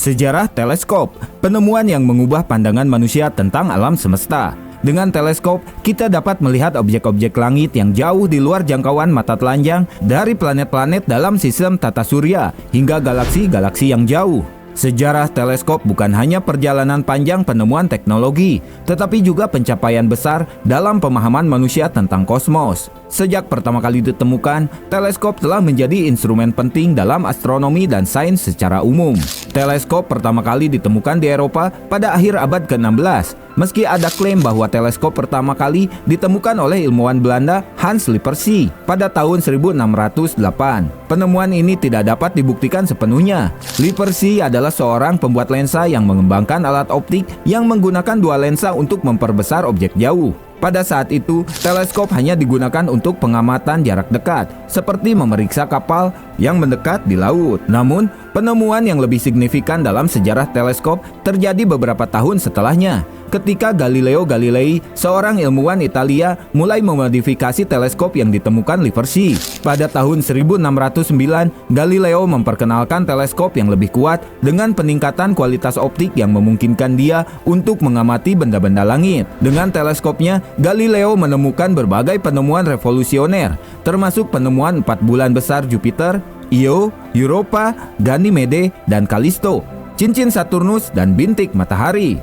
Sejarah teleskop, penemuan yang mengubah pandangan manusia tentang alam semesta. Dengan teleskop, kita dapat melihat objek-objek langit yang jauh di luar jangkauan mata telanjang, dari planet-planet dalam sistem tata surya hingga galaksi-galaksi yang jauh. Sejarah teleskop bukan hanya perjalanan panjang penemuan teknologi, tetapi juga pencapaian besar dalam pemahaman manusia tentang kosmos. Sejak pertama kali ditemukan, teleskop telah menjadi instrumen penting dalam astronomi dan sains secara umum. Teleskop pertama kali ditemukan di Eropa pada akhir abad ke-16. Meski ada klaim bahwa teleskop pertama kali ditemukan oleh ilmuwan Belanda Hans Lippershey pada tahun 1608. Penemuan ini tidak dapat dibuktikan sepenuhnya. Lippershey adalah seorang pembuat lensa yang mengembangkan alat optik yang menggunakan dua lensa untuk memperbesar objek jauh. Pada saat itu, teleskop hanya digunakan untuk pengamatan jarak dekat, seperti memeriksa kapal yang mendekat di laut. Namun, penemuan yang lebih signifikan dalam sejarah teleskop terjadi beberapa tahun setelahnya, ketika Galileo Galilei, seorang ilmuwan Italia, mulai memodifikasi teleskop yang ditemukan Lippershey. Pada tahun 1609, Galileo memperkenalkan teleskop yang lebih kuat dengan peningkatan kualitas optik yang memungkinkan dia untuk mengamati benda-benda langit. Dengan teleskopnya, Galileo menemukan berbagai penemuan revolusioner, termasuk penemuan 4 bulan besar Jupiter, Io, Europa, Ganymede, dan Callisto, cincin Saturnus, dan bintik matahari.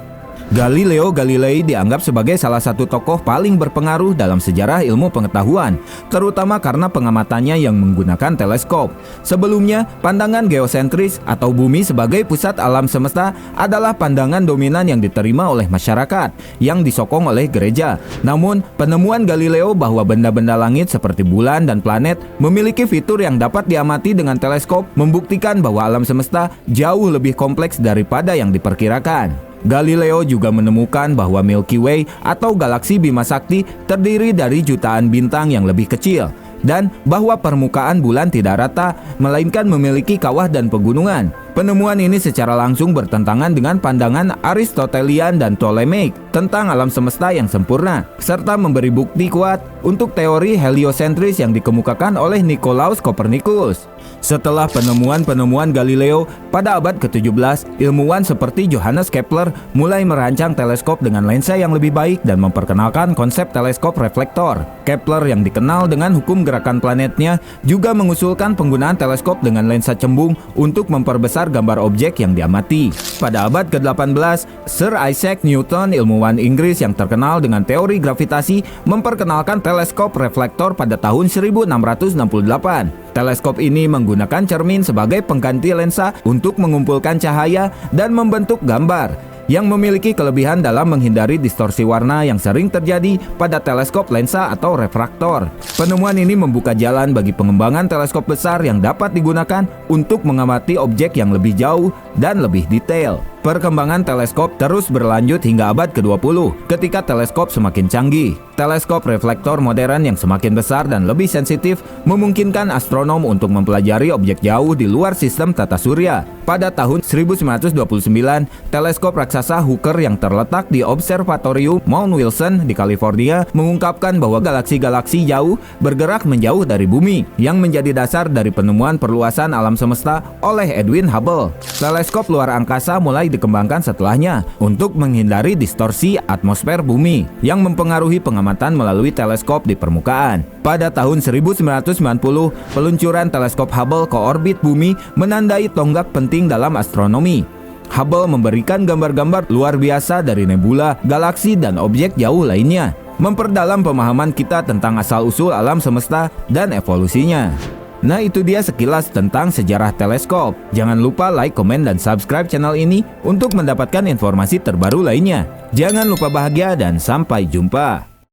Galileo Galilei dianggap sebagai salah satu tokoh paling berpengaruh dalam sejarah ilmu pengetahuan, terutama karena pengamatannya yang menggunakan teleskop. Sebelumnya, pandangan geosentris atau bumi sebagai pusat alam semesta adalah pandangan dominan yang diterima oleh masyarakat, yang disokong oleh gereja. Namun, penemuan Galileo bahwa benda-benda langit seperti bulan dan planet memiliki fitur yang dapat diamati dengan teleskop membuktikan bahwa alam semesta jauh lebih kompleks daripada yang diperkirakan. Galileo juga menemukan bahwa Milky Way atau galaksi Bima Sakti terdiri dari jutaan bintang yang lebih kecil, dan bahwa permukaan bulan tidak rata, melainkan memiliki kawah dan pegunungan. Penemuan ini secara langsung bertentangan dengan pandangan Aristotelian dan Ptolemaic tentang alam semesta yang sempurna, serta memberi bukti kuat untuk teori heliosentris yang dikemukakan oleh Nicolaus Copernicus. Setelah penemuan-penemuan Galileo pada abad ke-17, ilmuwan seperti Johannes Kepler mulai merancang teleskop dengan lensa yang lebih baik dan memperkenalkan konsep teleskop reflektor. Kepler yang dikenal dengan hukum gerakan planetnya juga mengusulkan penggunaan teleskop dengan lensa cembung untuk memperbesar gambar objek yang diamati. Pada abad ke-18, Sir Isaac Newton, ilmuwan Inggris yang terkenal dengan teori gravitasi, memperkenalkan teleskop reflektor pada tahun 1668. Teleskop ini menggunakan cermin sebagai pengganti lensa untuk mengumpulkan cahaya dan membentuk gambar, yang memiliki kelebihan dalam menghindari distorsi warna yang sering terjadi pada teleskop lensa atau refraktor. Penemuan ini membuka jalan bagi pengembangan teleskop besar yang dapat digunakan untuk mengamati objek yang lebih jauh dan lebih detail. Perkembangan teleskop terus berlanjut hingga abad ke-20 ketika teleskop semakin canggih. Teleskop reflektor modern yang semakin besar dan lebih sensitif memungkinkan astronom untuk mempelajari objek jauh di luar sistem tata surya. Pada tahun 1929, teleskop raksasa Hooker yang terletak di Observatorium Mount Wilson di California mengungkapkan bahwa galaksi-galaksi jauh bergerak menjauh dari bumi, yang menjadi dasar dari penemuan perluasan alam semesta oleh Edwin Hubble. Teleskop luar angkasa mulai dikembangkan setelahnya untuk menghindari distorsi atmosfer bumi yang mempengaruhi pengamatan melalui teleskop di permukaan. Pada tahun 1990, peluncuran teleskop Hubble ke orbit bumi menandai tonggak penting dalam astronomi. Hubble memberikan gambar-gambar luar biasa dari nebula, galaksi, dan objek jauh lainnya, memperdalam pemahaman kita tentang asal-usul alam semesta dan evolusinya. Nah, itu dia sekilas tentang sejarah teleskop. Jangan lupa like, komen, dan subscribe channel ini untuk mendapatkan informasi terbaru lainnya. Jangan lupa bahagia dan sampai jumpa.